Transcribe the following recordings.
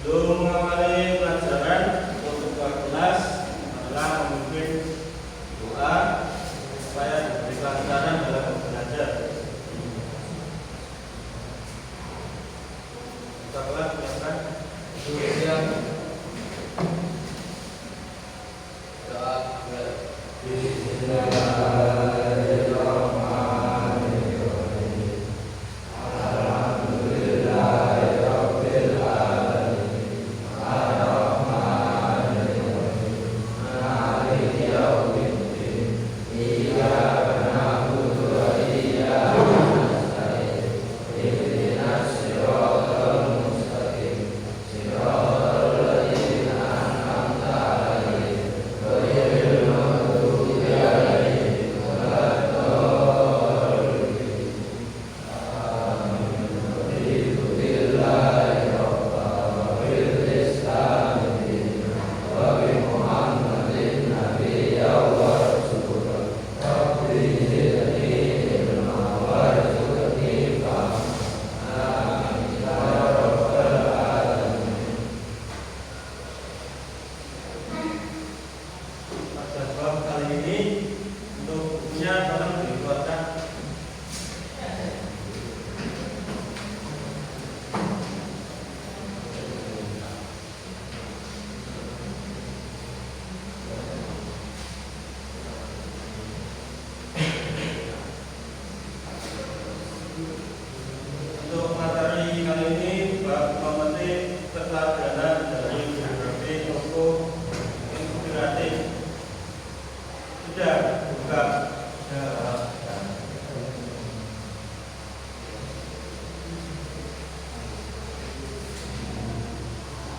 Sebelum mengawali pelajaran, untuk kelas adalah memimpin doa supaya diberi kelancaran dalam belajar. Kita kelas silakan. Siap. Untuk materi kali ini bab memetik keteladanan dari geografi maupun integratif. Sudah buka.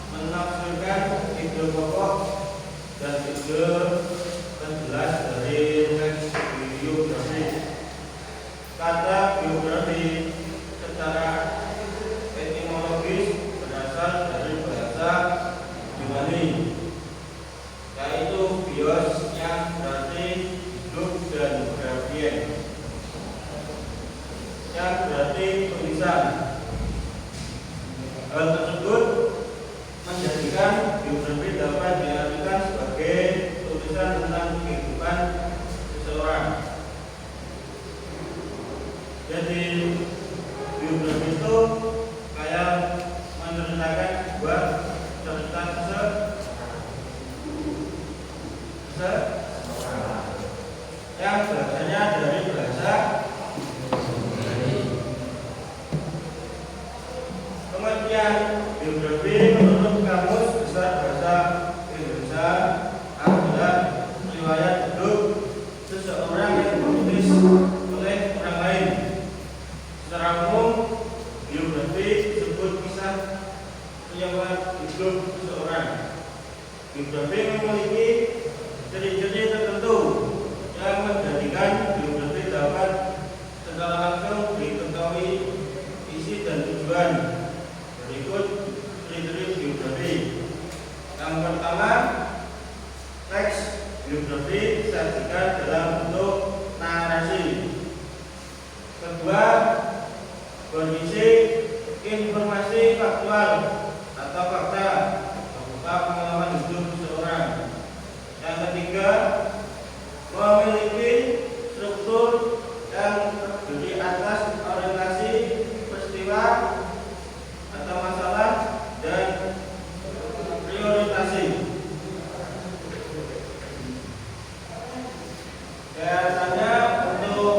Menafsirkan ide pokok dan ide penjelas dari teks biografi. Kata biografi secara etimologis berasal dari bahasa Yunani, yaitu bios yang berarti hidup dan grafien yang berarti tulisan. Hal tersebut menjadikan biografi dapat diartikan sebagai tulisan tentang kehidupan seseorang. Jadi biografi itu kayak menceritakan sebuah cerita yang bahasanya dari bahasa kemudian biografi menurut Kamus Besar Bahasa Indonesia adalah riwayat hidup seseorang yang ditulis oleh orang lain. Secara umum, biografi disebut kisah penyebab hidup seseorang. Biografi memiliki ciri-ciri tertentu yang menjadikan biografi dapat secara langsung diketahui isi dan tujuan. Berikut ciri-ciri biografi. Yang pertama, teks biografi disajikan dalam bentuk narasi. Kedua, berisi informasi faktual atau fakta berupa pengalaman hidup seseorang. Yang ketiga, memiliki struktur yang terdiri atas orientasi peristiwa atau masalah dan prioritasi. Saya tanya untuk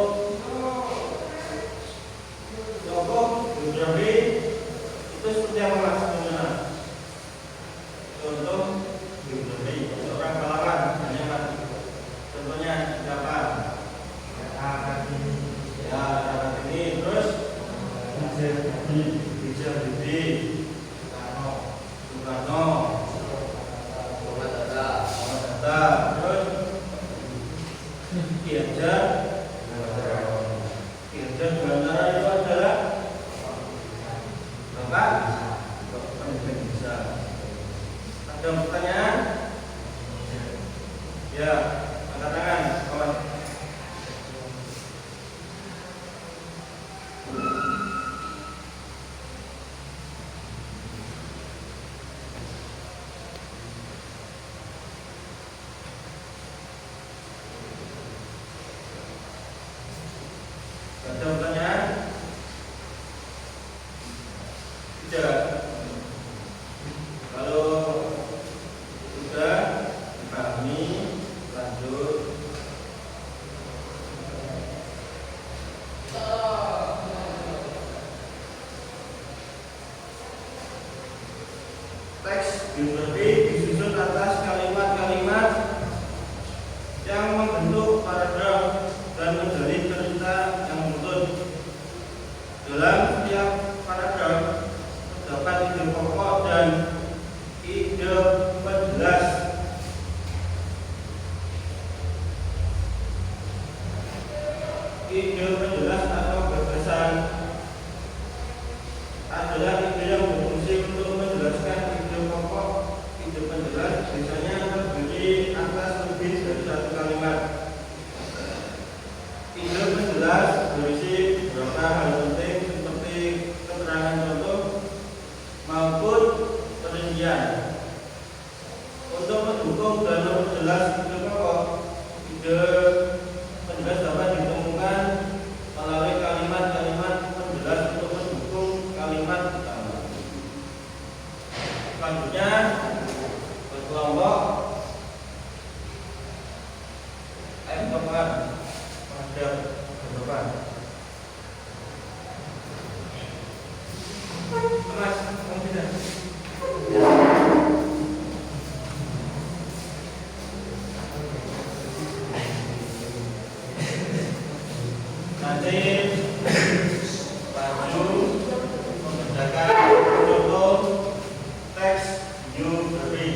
biografi itu seperti apa mas? Contoh biografi seorang pahlawan, contohnya siapa? Ya, ini terus Bija Bibi, Soekarno, Hatta, terus Ki Hajar Dewantara itu adalah Bapak bisa. Ada pertanyaan? Ya, angkat tangan, kawan. teks geografi disusun atas kalimat-kalimat yang membentuk paragraf dan menjadi cerita yang beruntun. Dalam setiap paragraf terdapat ide pokok dan ide penjelas. Ide penjelas atau gagasan adalah ide yang berfungsi untuk menjelaskan ide pokok. Ide penjelas biasanya terdiri atas lebih dari satu kalimat. Ide penjelas berisi beberapa hal penting seperti keterangan contoh maupun perincian. Untuk mendukung dan memperjelas ide pokok, ide penjelas dapat ditemukan melalui kalimat-kalimat penjelas untuk mendukung kalimat utama. Selanjutnya, berkelompok depan pada depan. Mas, kamu tidak? Nanti baju mengerjakan contoh teks geografi.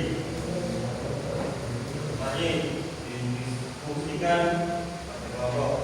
Mari didiskusikan pada kelompok.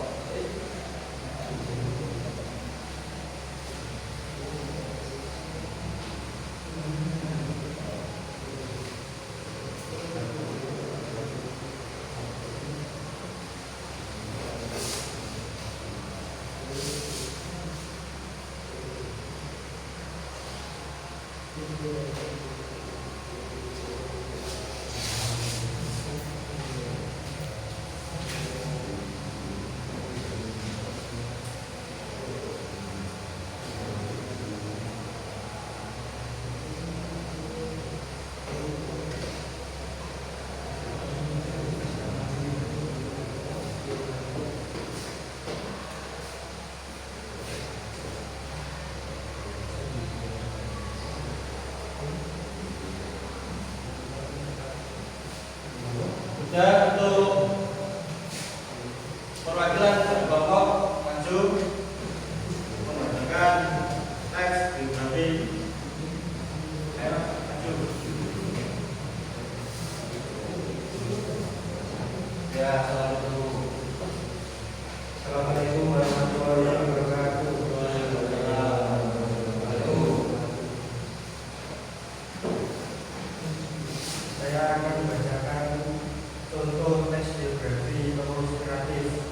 Dan untuk perwakilan kelompok maju membacakan teks geografi. Ayo maju. Ya, Assalamualaikum warahmatullahi wabarakatuh. Saya akan membacakan contoh teks geografi ilustratif,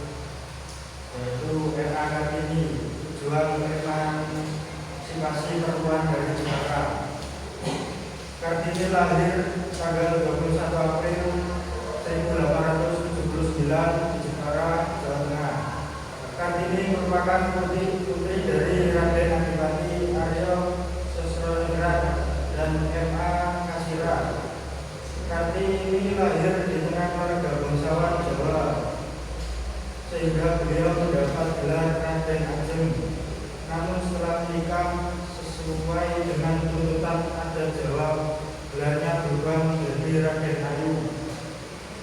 yaitu RA Kartini, pejuang emansipasi perempuan dari Jepara. Kartini lahir tanggal 21 April 1879 di Jepara, Jawa Tengah. Kartini merupakan putri dari Raden Adipati Aryo Sosroningrat dan M.A. Kasira. Kartini lahir di tengah keluarga bangsawan Jawa, sehingga beliau mendapat gelar Raden Ajeng. Namun setelah menikah sesuai dengan tuntutan adat Jawa, gelarnya berubah menjadi Raden Ayu.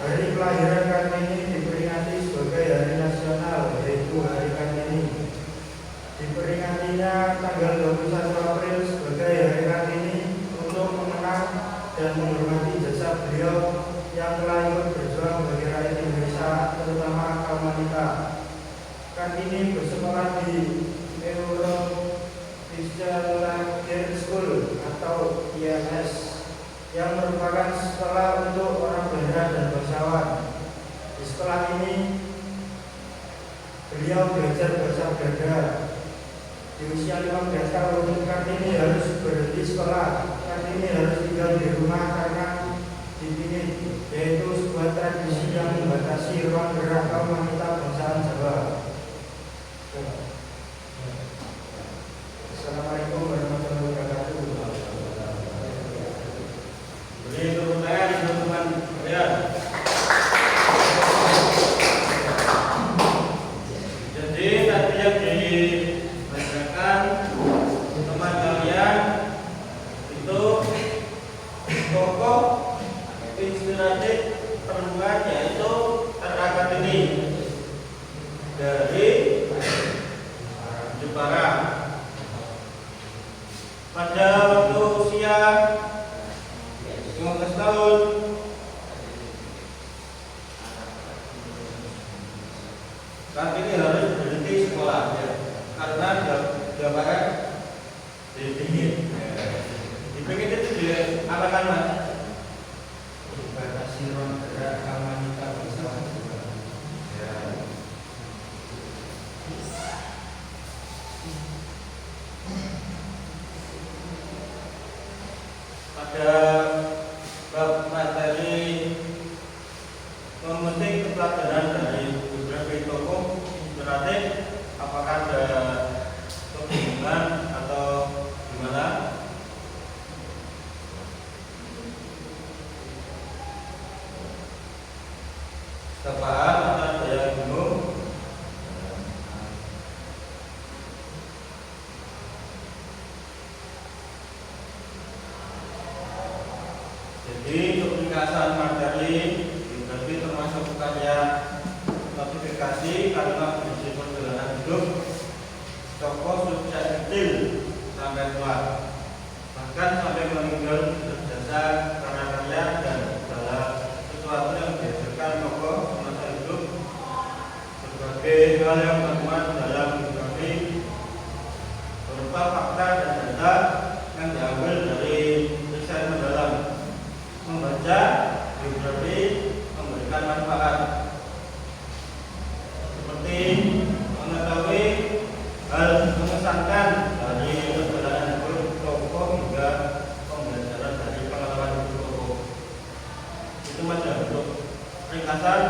Hari kelahiran Kartini diperingati sebagai hari nasional, yaitu Hari Kartini. Diperingatinya tanggal 21 April sebagai Hari Kartini untuk mengenang dan menghormati jasa beliau yang telah ikut berjuang bagi rakyat Indonesia, terutama kaum wanita. Kartini bersekolah di European School atau IMS, yang merupakan sekolah untuk orang Belanda dan bangsawan. Di sekolah ini beliau belajar bahasa Belanda. Di usia 15 tahun, Kartini harus berhenti sekolah. Kartini harus tinggal di rumah karena dipingit, yaitu sebuah tradisi yang membatasi ruang gerak kaum wanita bangsawan Jawa. Assalamualaikum warahmatullahi wabarakatuh. Beri tepuk tangan teman-teman kalian. Jadi tadi yang dibacakan teman kalian itu pokok inspiratif permukaannya itu terangkat ini dari Jepara. Pada waktu usia 15 tahun Kartini harus berhenti sekolah karena Jepara jadi dingin. Dipikir itu diapakan mas? Batasi ruang gerak amanita pesawat. Pada bab materi memetik pelajaran dari beberapa tokoh inspiratif, apakah ada kebingungan atau gimana? Tepaan atau ada yang bingung? Jadi publikasi materi berarti termasuk karya notifikasi karena berisi perjalanan hidup tokoh sukses kecil sampai tua, bahkan sampai meninggal berjasa karya-karya dan segala sesuatu yang dihasilkan tokoh semasa hidup. Berbagai hal yang termuat dalam biografi berupa fakta dan data yang diambil dari riset mendalam. Membaca biografi memberikan manfaat seperti mengetahui hal mengesankan dari perjalanan hidup tokoh hingga pembelajaran dari pengalaman hidup tokoh. Itu saja untuk ringkasan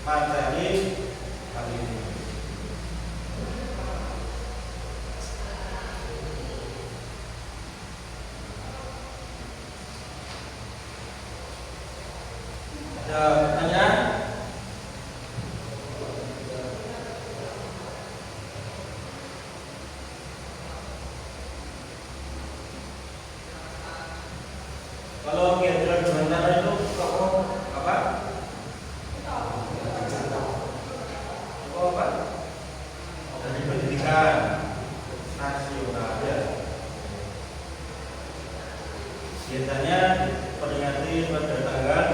materi kali ini. Ada pertanyaan? Kalau Jenderal Bintara itu tokoh apa? Tokoh apa? Dari pendidikan nasional ya. Biasanya diperingati pada tanggal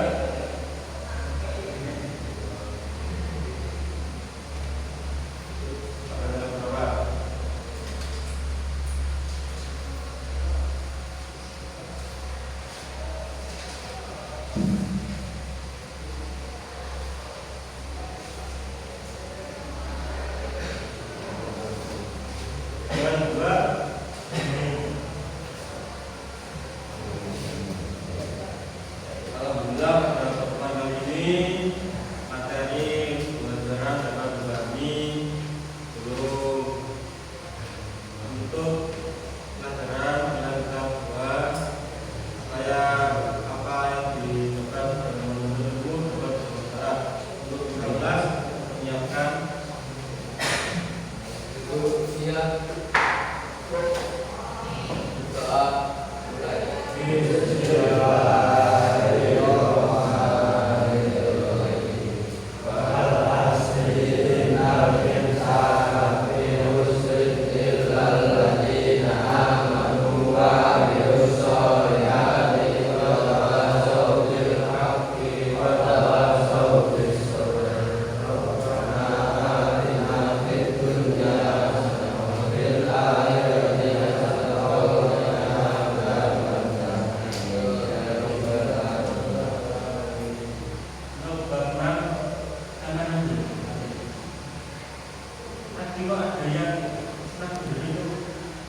ada yang